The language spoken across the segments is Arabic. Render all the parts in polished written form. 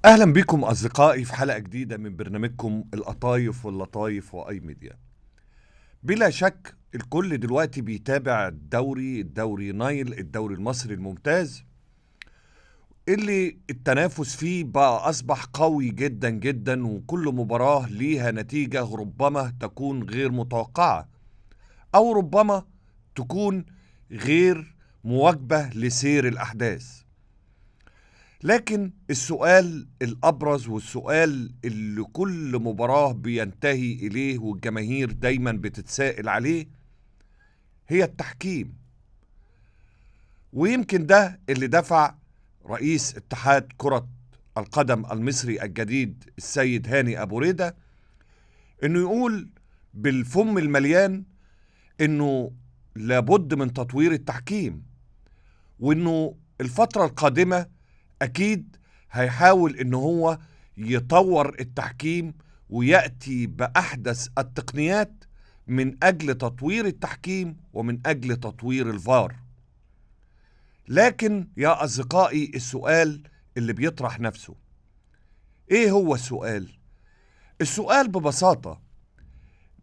أهلا بكم أصدقائي في حلقة جديدة من برنامجكم القطايف واللطايف وأي ميديا. بلا شك الكل دلوقتي بيتابع الدوري نايل، الدوري المصري الممتاز اللي التنافس فيه بقى أصبح قوي جدا جدا، وكل مباراة ليها نتيجة ربما تكون غير متوقعة أو ربما تكون غير مواكبة لسير الأحداث. لكن السؤال الأبرز والسؤال اللي كل مباراة بينتهي إليه والجماهير دايما بتتسائل عليه هي التحكيم. ويمكن ده اللي دفع رئيس اتحاد كرة القدم المصري الجديد السيد هاني أبو ريدة إنه يقول بالفم المليان إنه لابد من تطوير التحكيم، وإنه الفترة القادمة أكيد هيحاول إن هو يطور التحكيم ويأتي بأحدث التقنيات من أجل تطوير التحكيم ومن أجل تطوير الفار. لكن يا أصدقائي السؤال اللي بيطرح نفسه إيه هو السؤال؟ السؤال ببساطة،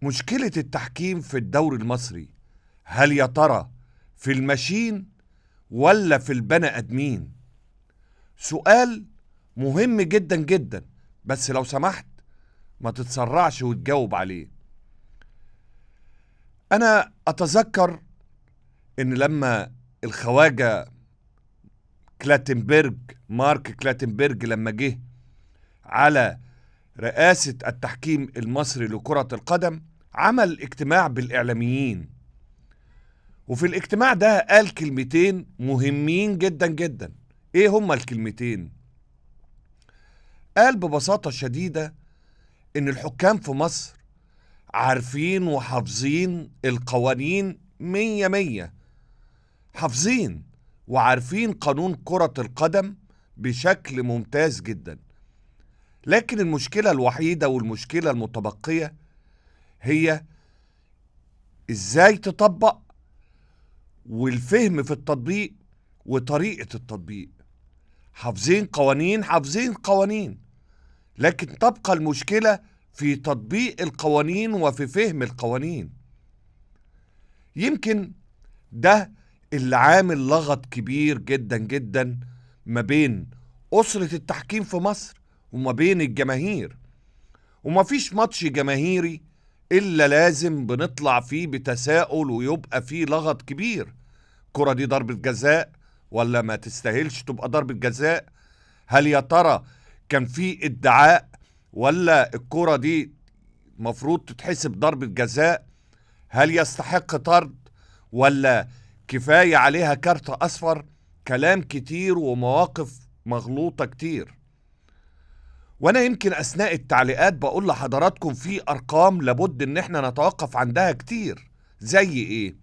مشكلة التحكيم في الدوري المصري هل يا ترى في الماشين ولا في البني آدمين؟ سؤال مهم جدا جدا، بس لو سمحت ما تتسرعش وتجاوب عليه. أنا أتذكر إن لما الخواجة مارك كلاتنبرج لما جه على رئاسة التحكيم المصري لكرة القدم عمل اجتماع بالإعلاميين، وفي الاجتماع ده قال كلمتين مهمين جدا جدا. إيه هما الكلمتين؟ قال ببساطة شديدة إن الحكام في مصر عارفين وحافظين القوانين 100 حافظين وعارفين قانون كرة القدم بشكل ممتاز جدا، لكن المشكلة الوحيدة والمشكلة المتبقية هي ازاي تطبق، والفهم في التطبيق وطريقة التطبيق. حافظين قوانين، لكن تبقى المشكلة في تطبيق القوانين وفي فهم القوانين. يمكن ده اللي عامل لغط كبير جدا جدا ما بين أسرة التحكيم في مصر وما بين الجماهير. وما فيش ماتش جماهيري إلا لازم بنطلع فيه بتساؤل ويبقى فيه لغط كبير. الكرة دي ضربة جزاء ولا ما تستاهلش تبقى ضربة جزاء؟ هل يا ترى كان في ادعاء ولا الكرة دي مفروض تتحسب ضربة جزاء؟ هل يستحق طرد ولا كفاية عليها كارت أصفر؟ كلام كتير ومواقف مغلوطة كتير. وانا يمكن اثناء التعليقات بقول لحضراتكم في ارقام لابد ان احنا نتوقف عندها كتير. زي ايه؟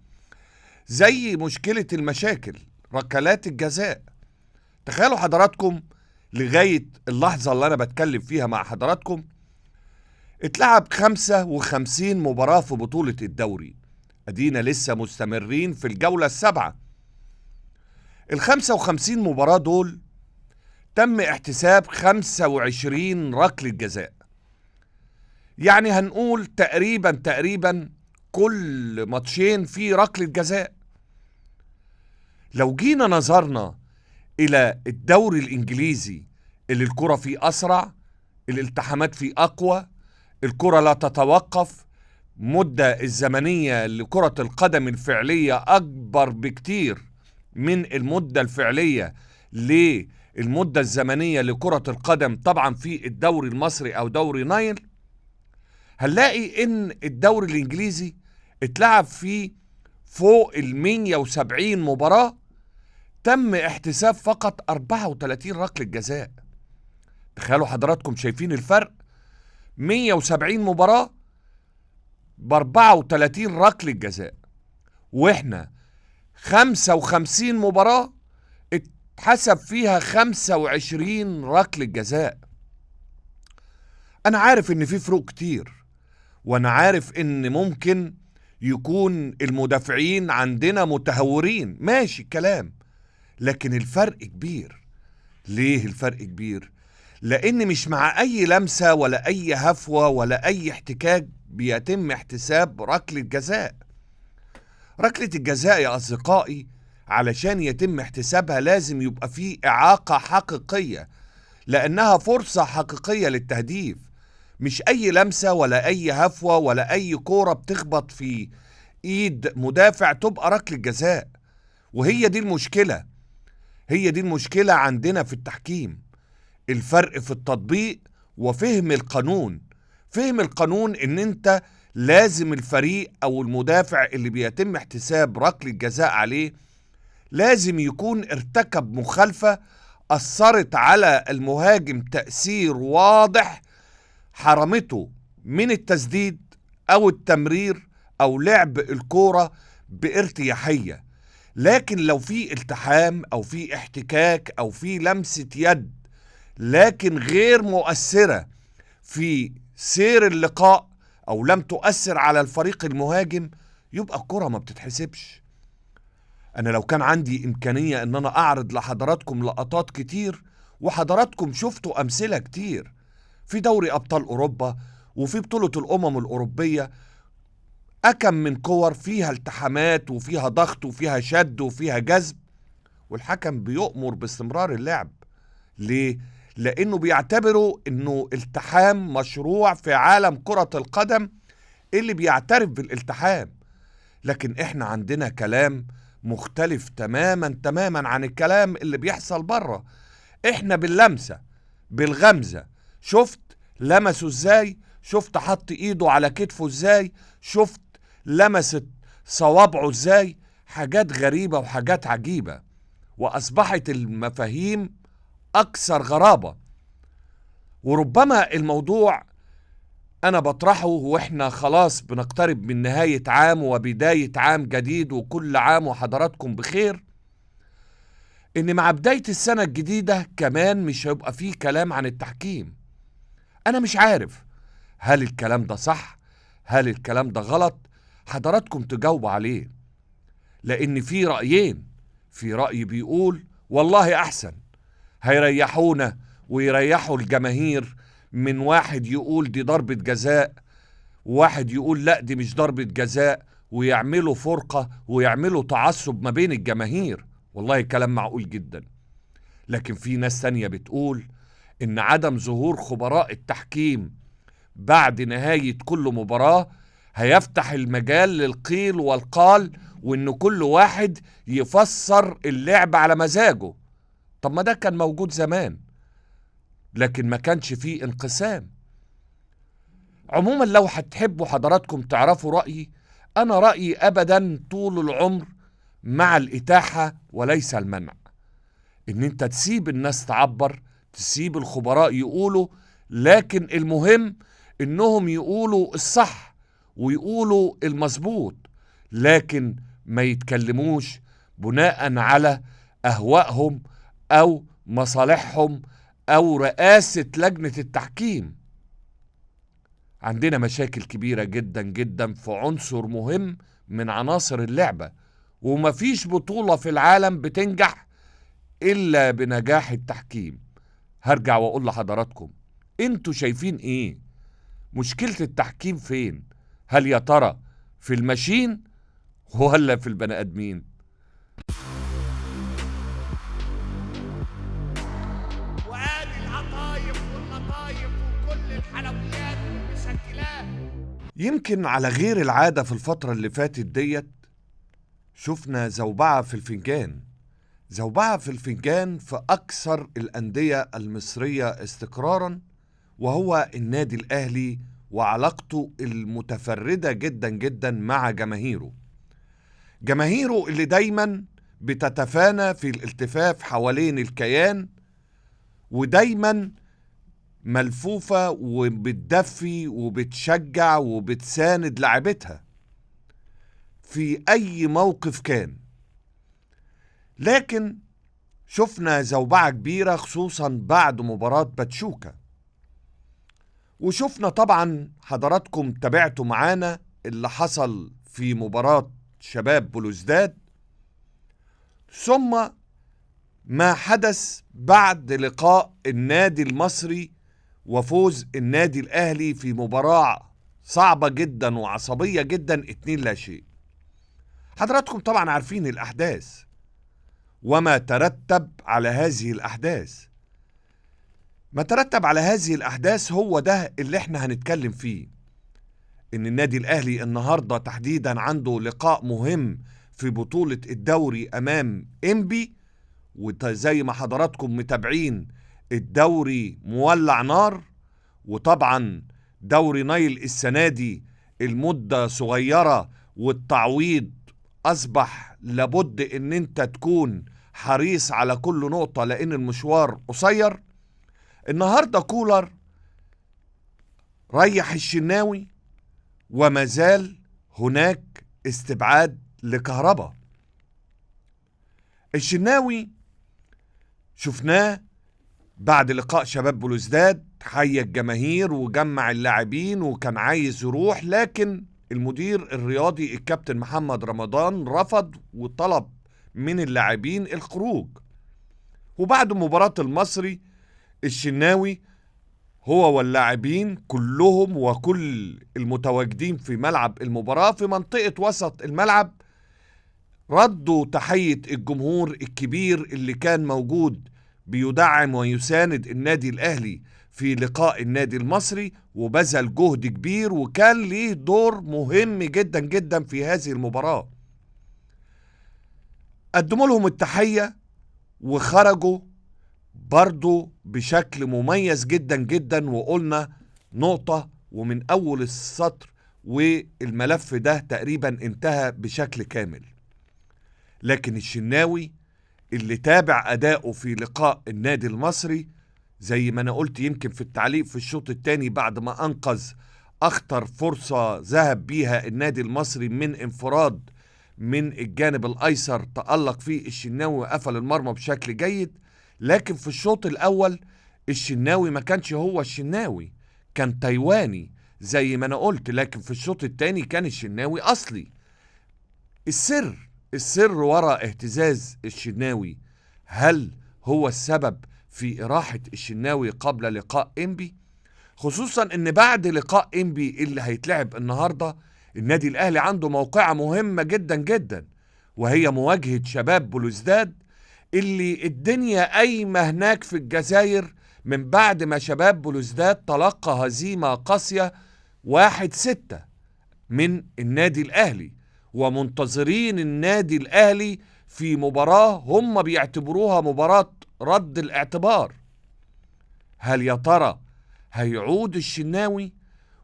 زي مشكلة المشاكل، ركلات الجزاء. تخيلوا حضراتكم لغاية اللحظة اللي انا بتكلم فيها مع حضراتكم اتلعب 55 مباراة في بطولة الدوري، ادينا لسه مستمرين في الجولة السابعة. ال55 مباراة دول تم احتساب 25 ركلة جزاء، يعني هنقول تقريبا كل ماتشين في ركلة جزاء. لو جينا نظرنا إلى الدوري الإنجليزي اللي الكرة فيه أسرع، الالتحامات فيه أقوى، الكرة لا تتوقف، مدة الزمنية لكرة القدم الفعلية أكبر بكتير من المدة الفعلية للمدة الزمنية لكرة القدم طبعا في الدوري المصري أو دوري نايل، هنلاقي ان الدوري الانجليزي اتلعب فيه فوق 170 مباراة تم احتساب فقط 34 ركلة جزاء. تخيلوا حضراتكم شايفين الفرق، 170 مباراة ب 34 ركلة جزاء، واحنا 55 مباراة اتحسب فيها 25 ركلة جزاء. انا عارف ان في فروق كتير، وانا عارف ان ممكن يكون المدافعين عندنا متهورين، ماشي الكلام، لكن الفرق كبير. ليه الفرق كبير؟ لأن مش مع أي لمسة ولا أي هفوة ولا أي احتكاك بيتم احتساب ركلة جزاء. ركلة الجزاء يا أصدقائي علشان يتم احتسابها لازم يبقى فيه إعاقة حقيقية، لأنها فرصة حقيقية للتهديف، مش أي لمسة ولا أي هفوة ولا أي كورة بتخبط في إيد مدافع تبقى ركلة جزاء. وهي دي المشكلة، هي دي المشكلة عندنا في التحكيم، الفرق في التطبيق وفهم القانون. فهم القانون ان انت لازم الفريق او المدافع اللي بيتم احتساب ركلة جزاء عليه لازم يكون ارتكب مخالفة أثرت على المهاجم تأثير واضح، حرمته من التسديد أو التمرير أو لعب الكورة بارتياحية. لكن لو في التحام أو في احتكاك أو في لمسة يد لكن غير مؤثرة في سير اللقاء أو لم تؤثر على الفريق المهاجم، يبقى الكرة ما بتتحسبش. أنا لو كان عندي إمكانية أن أنا أعرض لحضراتكم لقطات كتير، وحضراتكم شفتوا أمثلة كتير في دوري أبطال أوروبا وفي بطولة الأمم الأوروبية، أكم من كور فيها التحامات وفيها ضغط وفيها شد وفيها جذب، والحكم بيؤمر باستمرار اللعب. ليه؟ لأنه بيعتبروا أنه التحام مشروع في عالم كرة القدم اللي بيعترف بالالتحام. لكن احنا عندنا كلام مختلف تماما عن الكلام اللي بيحصل بره. احنا باللمسة بالغمزة، شفت لمسه ازاي، شفت حط ايده على كتفه ازاي، شفت لمست صوابعه ازاي، حاجات غريبة وحاجات عجيبة، وأصبحت المفاهيم أكثر غرابة. وربما الموضوع أنا بطرحه وإحنا خلاص بنقترب من نهاية عام وبداية عام جديد، وكل عام وحضراتكم بخير، إن مع بداية السنة الجديدة كمان مش هيبقى فيه كلام عن التحكيم. أنا مش عارف هل الكلام ده صح، هل الكلام ده غلط، حضراتكم تجاوبوا عليه. لأن في رأيين، في رأي بيقول والله أحسن، هيريحونا ويريحوا الجماهير من واحد يقول دي ضربة جزاء وواحد يقول لا دي مش ضربة جزاء، ويعملوا فرقة ويعملوا تعصب ما بين الجماهير. والله كلام معقول جدا. لكن في ناس تانية بتقول إن عدم ظهور خبراء التحكيم بعد نهاية كل مباراة هيفتح المجال للقيل والقال، وإن كل واحد يفسر اللعب على مزاجه. طب ما ده كان موجود زمان، لكن ما كانش فيه انقسام. عموما لو هتحبوا حضراتكم تعرفوا رأيي، أنا رأيي أبدا طول العمر مع الإتاحة وليس المنع. إن أنت تسيب الناس تعبر، تسيب الخبراء يقولوا، لكن المهم إنهم يقولوا الصح ويقولوا المظبوط، لكن ما يتكلموش بناء على أهوائهم أو مصالحهم أو رئاسة لجنة التحكيم. عندنا مشاكل كبيرة جدا جدا في عنصر مهم من عناصر اللعبة، ومفيش بطولة في العالم بتنجح إلا بنجاح التحكيم. هرجع وأقول لحضراتكم، انتوا شايفين ايه؟ مشكلة التحكيم فين؟ هل يا ترى في الماشين ولا في البني آدمين؟ وادي القطايف واللطايف وكل الحلويات والمشكلات. يمكن على غير العادة في الفترة اللي فاتت ديت شفنا زوبعة في الفنجان، زوبعة في الفنجان في أكثر الأندية المصرية استقراراً، وهو النادي الأهلي وعلاقته المتفردة جدا جدا مع جماهيره. جماهيره اللي دايما بتتفانى في الالتفاف حوالين الكيان، ودايما ملفوفة وبتدفي وبتشجع وبتساند لاعبتها في أي موقف كان. لكن شفنا زوبعة كبيرة خصوصا بعد مباراة باتشوكا، وشفنا طبعا حضراتكم تابعتوا معانا اللي حصل في مباراة شباب بلوزداد، ثم ما حدث بعد لقاء النادي المصري وفوز النادي الأهلي في مباراة صعبة جدا وعصبية جدا 2-0. حضراتكم طبعا عارفين الأحداث وما ترتب على هذه الأحداث. ما ترتب على هذه الأحداث هو ده اللي احنا هنتكلم فيه. إن النادي الأهلي النهاردة تحديدا عنده لقاء مهم في بطولة الدوري أمام إنبي، وزي ما حضراتكم متابعين الدوري مولع نار. وطبعا دوري نايل السنة دي المدة صغيرة والتعويض أصبح لابد إن أنت تكون حريص على كل نقطة لأن المشوار قصير. النهاردة كولر ريح الشناوي وما زال هناك استبعاد لكهربا. الشناوي شفناه بعد لقاء شباب بلوزداد حي الجماهير وجمع اللاعبين وكان عايز يروح، لكن المدير الرياضي الكابتن محمد رمضان رفض وطلب من اللاعبين الخروج. وبعد مباراة المصري الشناوي هو واللاعبين كلهم وكل المتواجدين في ملعب المباراة في منطقة وسط الملعب ردوا تحية الجمهور الكبير اللي كان موجود بيدعم ويساند النادي الأهلي في لقاء النادي المصري، وبذل جهد كبير وكان ليه دور مهم جدا جدا في هذه المباراة. قدموا لهم التحية وخرجوا برضو بشكل مميز جدا جدا، وقلنا نقطة ومن أول السطر والملف ده تقريبا انتهى بشكل كامل. لكن الشناوي اللي تابع أداؤه في لقاء النادي المصري زي ما أنا قلت يمكن في التعليق في الشوط الثاني بعد ما أنقذ أخطر فرصة ذهب بيها النادي المصري من انفراد من الجانب الأيسر تألق فيه الشناوي وقفل المرمى بشكل جيد. لكن في الشوط الأول الشناوي ما كانش هو الشناوي، كان تايواني زي ما أنا قلت. لكن في الشوط الثاني كان الشناوي أصلي. السر وراء اهتزاز الشناوي هل هو السبب في إراحة الشناوي قبل لقاء إنبي؟ خصوصا ان بعد لقاء إنبي اللي هيتلعب النهاردة النادي الأهلي عنده موقعة مهمة جدا جدا، وهي مواجهة شباب بلوزداد اللي الدنيا قايمة هناك في الجزائر من بعد ما شباب بلوزداد تلقى هزيمة قاسية 1-6 من النادي الأهلي، ومنتظرين النادي الأهلي في مباراة هم بيعتبروها مباراة رد الاعتبار. هل يا ترى هيعود الشناوي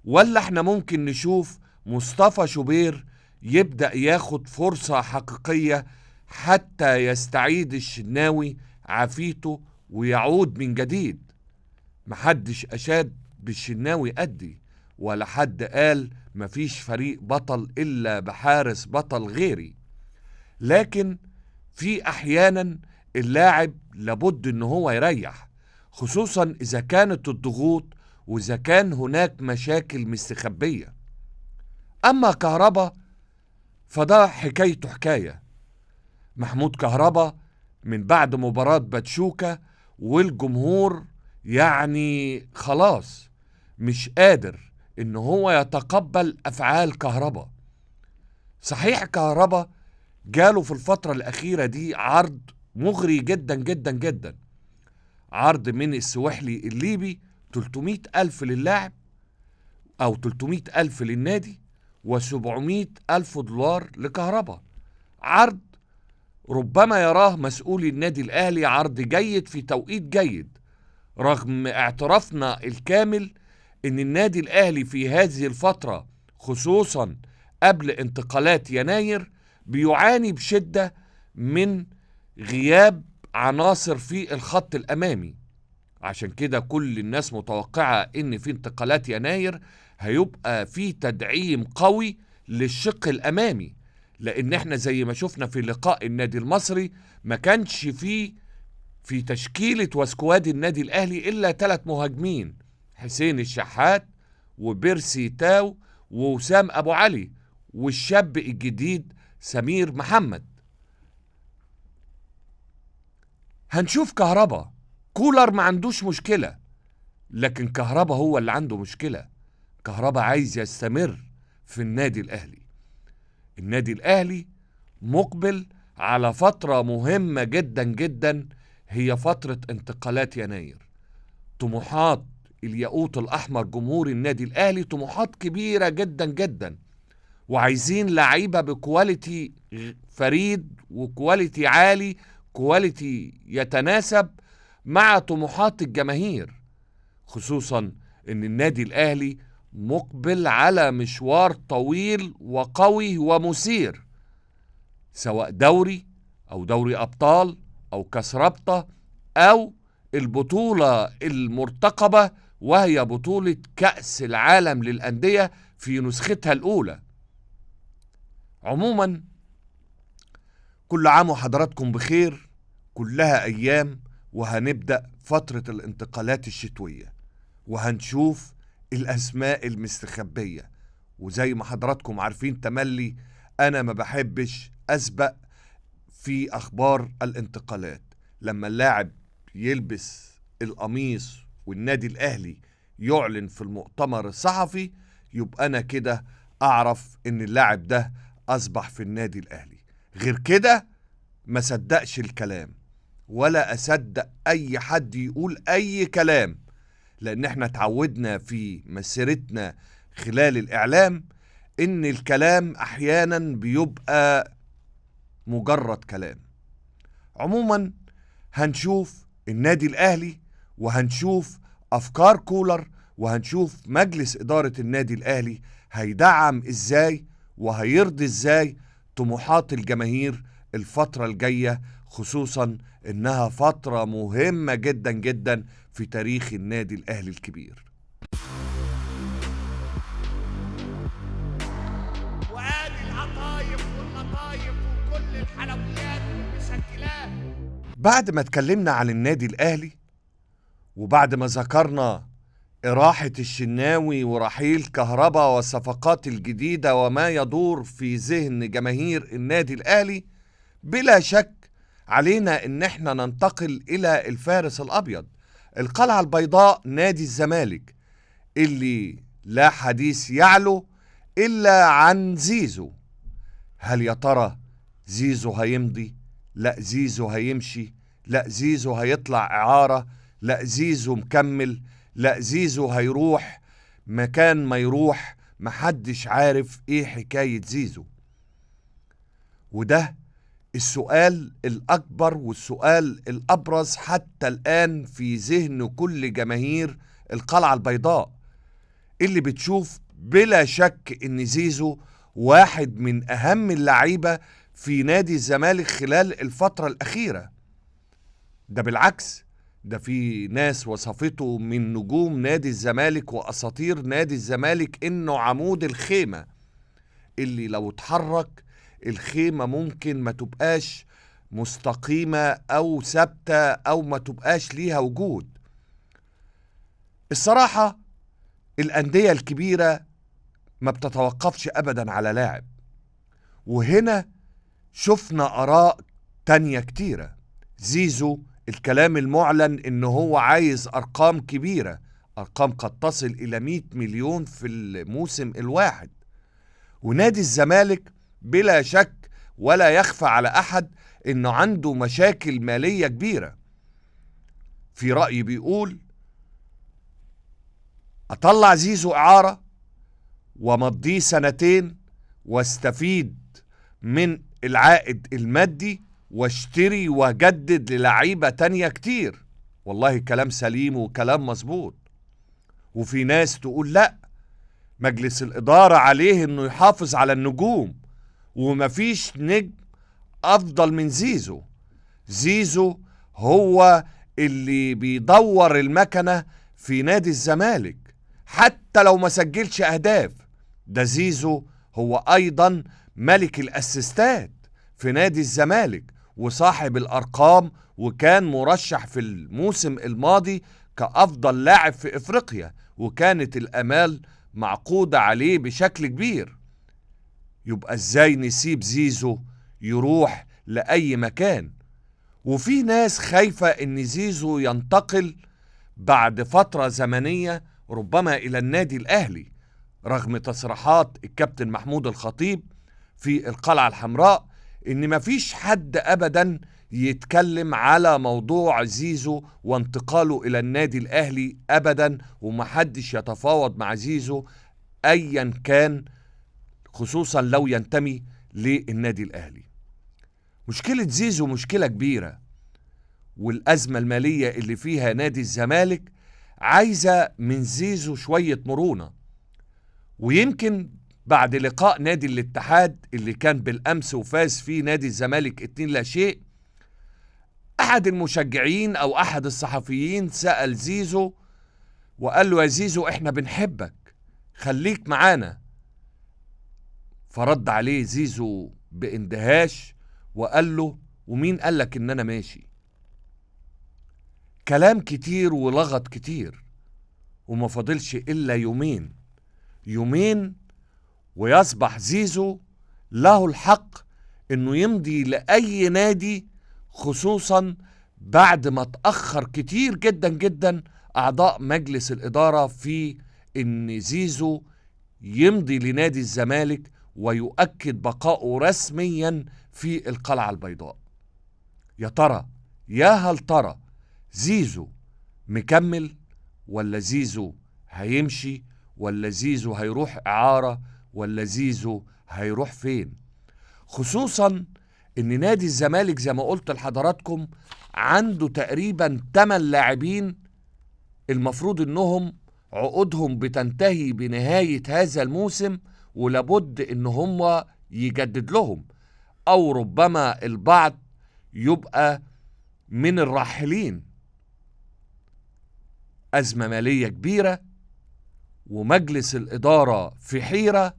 ولا احنا ممكن نشوف مصطفى شوبير يبدأ ياخد فرصة حقيقية حتى يستعيد الشناوي عافيته ويعود من جديد؟ محدش أشاد بالشناوي قدي، ولا حد قال مفيش فريق بطل إلا بحارس بطل غيري. لكن في أحيانا اللاعب لابد إن هو يريح، خصوصا إذا كانت الضغوط وإذا كان هناك مشاكل مستخبية. أما كهربا فده حكايته حكاية. محمود كهربا من بعد مباراة باتشوكا والجمهور يعني خلاص مش قادر إن هو يتقبل أفعال كهربا. صحيح كهربا جاله في الفترة الأخيرة دي عرض مغري جدا جدا جدا، عرض من السويحلي الليبي 300 ألف للاعب أو 300 ألف للنادي و700 ألف دولار لكهربا. عرض ربما يراه مسؤولي النادي الأهلي عرض جيد في توقيت جيد، رغم اعترافنا الكامل ان النادي الأهلي في هذه الفترة خصوصا قبل انتقالات يناير بيعاني بشدة من غياب عناصر في الخط الأمامي. عشان كده كل الناس متوقعة ان في انتقالات يناير هيبقى في تدعيم قوي للشق الأمامي، لان احنا زي ما شفنا في لقاء النادي المصري ما كانش في تشكيلة وسكواد النادي الأهلي إلا 3 مهاجمين، حسين الشحات وبيرسي تاو ووسام أبو علي والشاب الجديد سمير محمد. هنشوف كهربا. كولر ما عندوش مشكلة، لكن كهربا هو اللي عنده مشكلة. كهربا عايز يستمر في النادي الأهلي. النادي الأهلي مقبل على فترة مهمة جدا جدا، هي فترة انتقالات يناير. طموحات الياقوت الأحمر جمهور النادي الأهلي طموحات كبيرة جدا جدا، وعايزين لعيبة بكواليتي فريد وكواليتي عالي، كواليتي يتناسب مع طموحات الجماهير، خصوصا ان النادي الأهلي مقبل على مشوار طويل وقوي ومثير، سواء دوري أو دوري أبطال أو كاس رابطة أو البطولة المرتقبة وهي بطولة كأس العالم للأندية في نسختها الأولى. عموما كل عام وحضراتكم بخير، كلها أيام وهنبدأ فترة الانتقالات الشتوية وهنشوف الأسماء المستخبية. وزي ما حضراتكم عارفين تملي أنا ما بحبش أسبق في أخبار الانتقالات. لما اللاعب يلبس القميص والنادي الأهلي يعلن في المؤتمر الصحفي يبقى أنا كده أعرف إن اللاعب ده أصبح في النادي الأهلي. غير كده ما صدقش الكلام ولا أصدق أي حد يقول أي كلام، لأن احنا اتعودنا في مسيرتنا خلال الإعلام إن الكلام أحيانا بيبقى مجرد كلام. عموما هنشوف النادي الأهلي وهنشوف أفكار كولر وهنشوف مجلس إدارة النادي الأهلي هيدعم إزاي وهيرضي إزاي طموحات الجماهير الفترة الجاية، خصوصا إنها فترة مهمة جدا جدا في تاريخ النادي الأهلي الكبير. وادي القطايف واللطايف وكل الحلويات والمشكلات. بعد ما اتكلمنا عن النادي الأهلي وبعد ما ذكرنا إراحة الشناوي ورحيل كهربا والصفقات الجديدة وما يدور في ذهن جماهير النادي الأهلي، بلا شك علينا إن احنا ننتقل إلى الفارس الأبيض، القلعة البيضاء، نادي الزمالك، اللي لا حديث يعلو إلا عن زيزو. هل يا ترى زيزو هيمضي؟ لا زيزو هيمشي؟ لا زيزو هيطلع إعارة؟ لا زيزو مكمل؟ لا زيزو هيروح مكان ما يروح؟ محدش عارف ايه حكاية زيزو. وده السؤال الأكبر والسؤال الأبرز حتى الآن في ذهن كل جماهير القلعة البيضاء، اللي بتشوف بلا شك إن زيزو واحد من أهم اللعيبة في نادي الزمالك خلال الفترة الأخيرة. ده بالعكس، ده في ناس وصفته من نجوم نادي الزمالك وأساطير نادي الزمالك إنه عمود الخيمة، اللي لو اتحرك الخيمة ممكن ما تبقاش مستقيمة أو ثابتة أو ما تبقاش ليها وجود. الصراحة الأندية الكبيرة ما بتتوقفش أبدا على لاعب، وهنا شفنا آراء تانية كتيرة. زيزو الكلام المعلن إنه هو عايز أرقام كبيرة، أرقام قد تصل إلى 100 مليون في الموسم الواحد. ونادي الزمالك بلا شك ولا يخفى على أحد إنه عنده مشاكل مالية كبيرة. في رأي بيقول أطلع زيزو إعارة ومضيه سنتين واستفيد من العائد المادي واشتري وجدد للعيبة تانية كتير. والله كلام سليم وكلام مظبوط. وفي ناس تقول لا، مجلس الإدارة عليه إنه يحافظ على النجوم ومفيش نجم أفضل من زيزو. زيزو هو اللي بيدور المكنة في نادي الزمالك حتى لو ما سجلش أهداف. ده زيزو هو أيضا ملك الأسيستات في نادي الزمالك وصاحب الأرقام، وكان مرشح في الموسم الماضي كأفضل لاعب في إفريقيا، وكانت الأمال معقودة عليه بشكل كبير. يبقى إزاي نسيب زيزو يروح لأي مكان؟ وفي ناس خايفة ان زيزو ينتقل بعد فترة زمنية ربما الى النادي الاهلي، رغم تصريحات الكابتن محمود الخطيب في القلعة الحمراء ان مفيش حد ابدا يتكلم على موضوع زيزو وانتقاله الى النادي الاهلي ابدا، ومحدش يتفاوض مع زيزو ايا كان، خصوصا لو ينتمي للنادي الاهلي. مشكلة زيزو مشكلة كبيرة، والازمة المالية اللي فيها نادي الزمالك عايزة من زيزو شوية مرونة. ويمكن بعد لقاء نادي الاتحاد اللي كان بالامس وفاز فيه نادي الزمالك 2-0، احد المشجعين او احد الصحفيين سأل زيزو وقال له: يا زيزو احنا بنحبك، خليك معانا. فرد عليه زيزو باندهاش وقال له: ومين قالك ان انا ماشي؟ كلام كتير ولغط كتير، وما فاضلش الا يومين ويصبح زيزو له الحق انه يمضي لاي نادي، خصوصا بعد ما تأخر كتير جدا جدا اعضاء مجلس الادارة في ان زيزو يمضي لنادي الزمالك ويؤكد بقائه رسميا في القلعة البيضاء. يا ترى، يا هل ترى زيزو مكمل، ولا زيزو هيمشي، ولا زيزو هيروح إعارة، ولا زيزو هيروح فين؟ خصوصا ان نادي الزمالك زي ما قلت لحضراتكم عنده تقريبا 8 لاعبين المفروض انهم عقودهم بتنتهي بنهاية هذا الموسم، ولابد ان هم يجدد لهم، او ربما البعض يبقى من الراحلين. أزمة مالية كبيرة، ومجلس الإدارة في حيرة،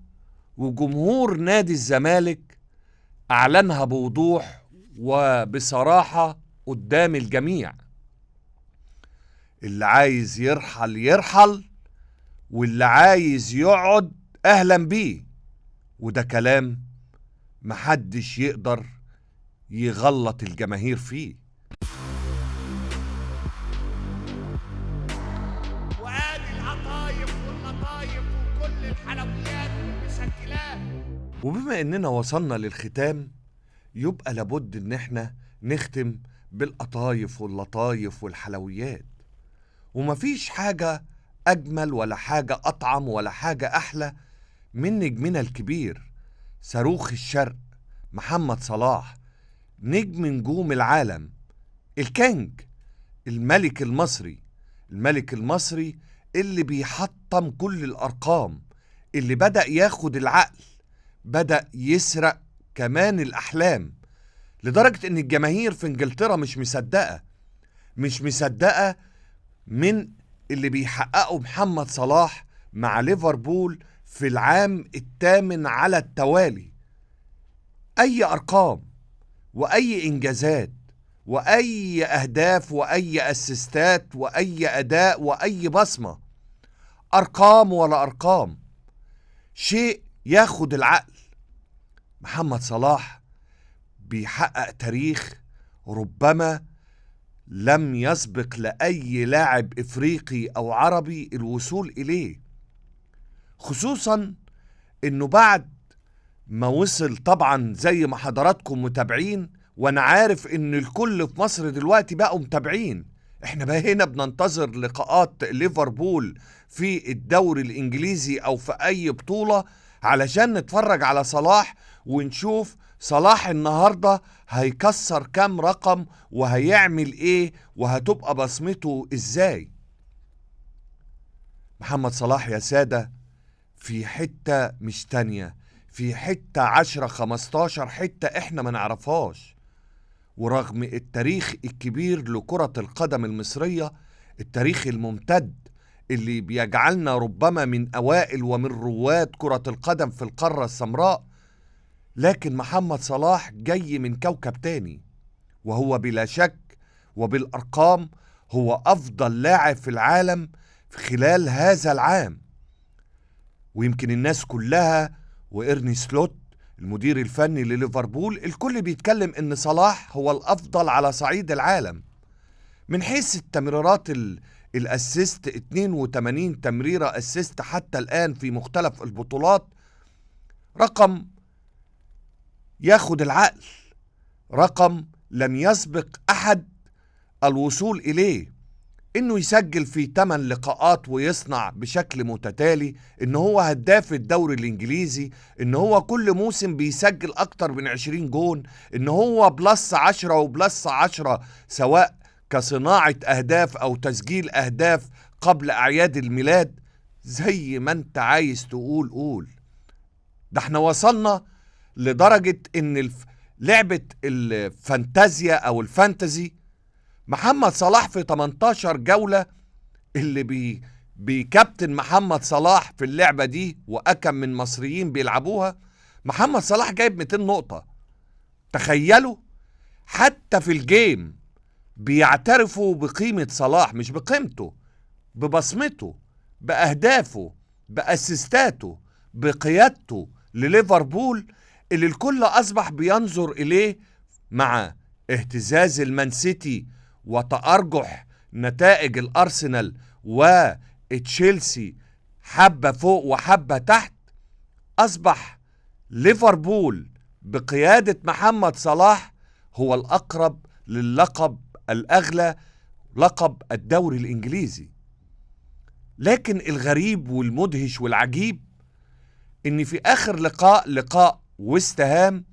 وجمهور نادي الزمالك أعلنها بوضوح وبصراحة قدام الجميع: اللي عايز يرحل يرحل، واللي عايز يقعد أهلا بيه. وده كلام محدش يقدر يغلط الجماهير فيه. وادي القطايف واللطايف وكل الحلويات والمسكلات. وبما اننا وصلنا للختام، يبقى لابد ان احنا نختم بالقطايف واللطايف والحلويات. ومفيش حاجة اجمل ولا حاجة اطعم ولا حاجة احلى من نجمنا الكبير صاروخ الشرق محمد صلاح، نجم نجوم العالم، الكينج، الملك المصري اللي بيحطم كل الارقام، اللي بدأ ياخد العقل، بدأ يسرق كمان الأحلام، لدرجة إن الجماهير في إنجلترا مش مصدقة من اللي بيحققه محمد صلاح مع ليفربول في العام 8 على التوالي. أي أرقام وأي إنجازات وأي أهداف وأي أسيستات وأي أداء وأي بصمة، أرقام ولا أرقام، شيء ياخد العقل. محمد صلاح بيحقق تاريخ ربما لم يسبق لأي لاعب إفريقي أو عربي الوصول إليه، خصوصا إنه بعد ما وصل، طبعا زي ما حضراتكم متابعين، وأنا عارف إن الكل في مصر دلوقتي بقوا متابعين، إحنا بقينا بننتظر لقاءات ليفربول في الدوري الإنجليزي أو في أي بطولة علشان نتفرج على صلاح ونشوف صلاح النهاردة هيكسر كام رقم وهيعمل ايه وهتبقى بصمته ازاي. محمد صلاح يا سادة في حتة مش تانية، في حتة 10-15 حتة احنا ما نعرفهاش. ورغم التاريخ الكبير لكرة القدم المصرية، التاريخ الممتد اللي بيجعلنا ربما من أوائل ومن رواد كرة القدم في القارة السمراء، لكن محمد صلاح جاي من كوكب تاني، وهو بلا شك وبالأرقام هو أفضل لاعب في العالم خلال هذا العام. ويمكن الناس كلها وإرني سلوت المدير الفني لليفربول، الكل بيتكلم ان صلاح هو الافضل على صعيد العالم من حيث التمريرات الاسيست. 82 تمريرة اسيست حتى الان في مختلف البطولات، رقم ياخد العقل، رقم لم يسبق احد الوصول اليه. انه يسجل في 8 لقاءات ويصنع بشكل متتالي، ان هو هداف الدوري الانجليزي، ان هو كل موسم بيسجل اكتر من 20 جون، ان هو بلس 10 وبلس 10 سواء كصناعة اهداف او تسجيل اهداف قبل اعياد الميلاد. زي ما انت عايز تقول قول. ده احنا وصلنا لدرجة ان لعبة الفانتازيا او الفانتزي، محمد صلاح في 18 جولة اللي بيكابتن محمد صلاح في اللعبة دي، وأكم من مصريين بيلعبوها، محمد صلاح جايب 200 نقطة. تخيلوا، حتى في الجيم بيعترفوا بقيمة صلاح، مش بقيمته، ببصمته، بأهدافه، بأسيستاته، بقيادته لليفربول اللي الكل أصبح بينظر إليه مع اهتزاز المانسيتي وتأرجح نتائج الأرسنال وتشيلسي حبة فوق وحبة تحت. أصبح ليفربول بقيادة محمد صلاح هو الأقرب للقب الأغلى، لقب الدوري الإنجليزي. لكن الغريب والمدهش والعجيب إن في آخر لقاء ويست هام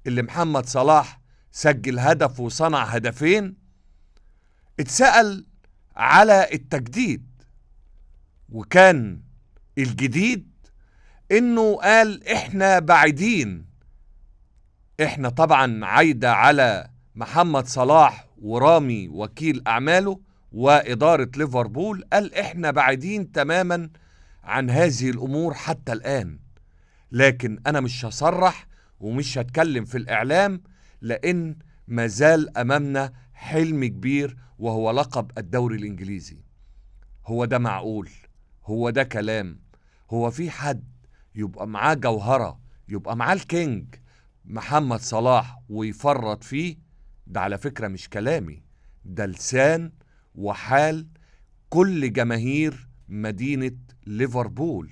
اللي محمد صلاح سجل هدف وصنع هدفين، اتسأل على التجديد، وكان الجديد انه قال احنا بعيدين. احنا طبعا عايدة على محمد صلاح ورامي وكيل اعماله وادارة ليفربول، قال احنا بعيدين تماما عن هذه الامور حتى الان. لكن انا مش هصرح ومش هتكلم في الاعلام، لان مازال امامنا حلم كبير وهو لقب الدوري الانجليزي. هو ده معقول؟ هو ده كلام؟ هو في حد يبقى معاه جوهرة، يبقى معاه الكينج محمد صلاح ويفرط فيه؟ ده على فكرة مش كلامي، ده لسان وحال كل جماهير مدينة ليفربول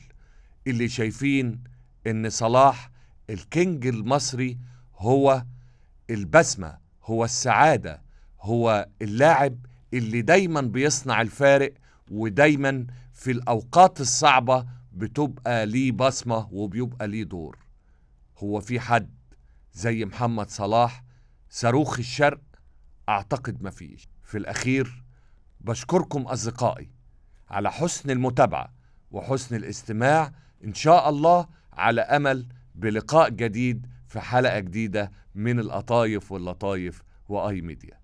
اللي شايفين ان صلاح الكينج المصري، هو البسمة، هو السعادة، هو اللاعب اللي دايما بيصنع الفارق، ودايما في الأوقات الصعبة بتبقى ليه بصمة وبيبقى ليه دور. هو في حد زي محمد صلاح صاروخ الشرق؟ أعتقد مفيش. في الأخير بشكركم أصدقائي على حسن المتابعة وحسن الاستماع. إن شاء الله على أمل بلقاء جديد في حلقة جديدة من القطايف واللطايف وآي ميديا.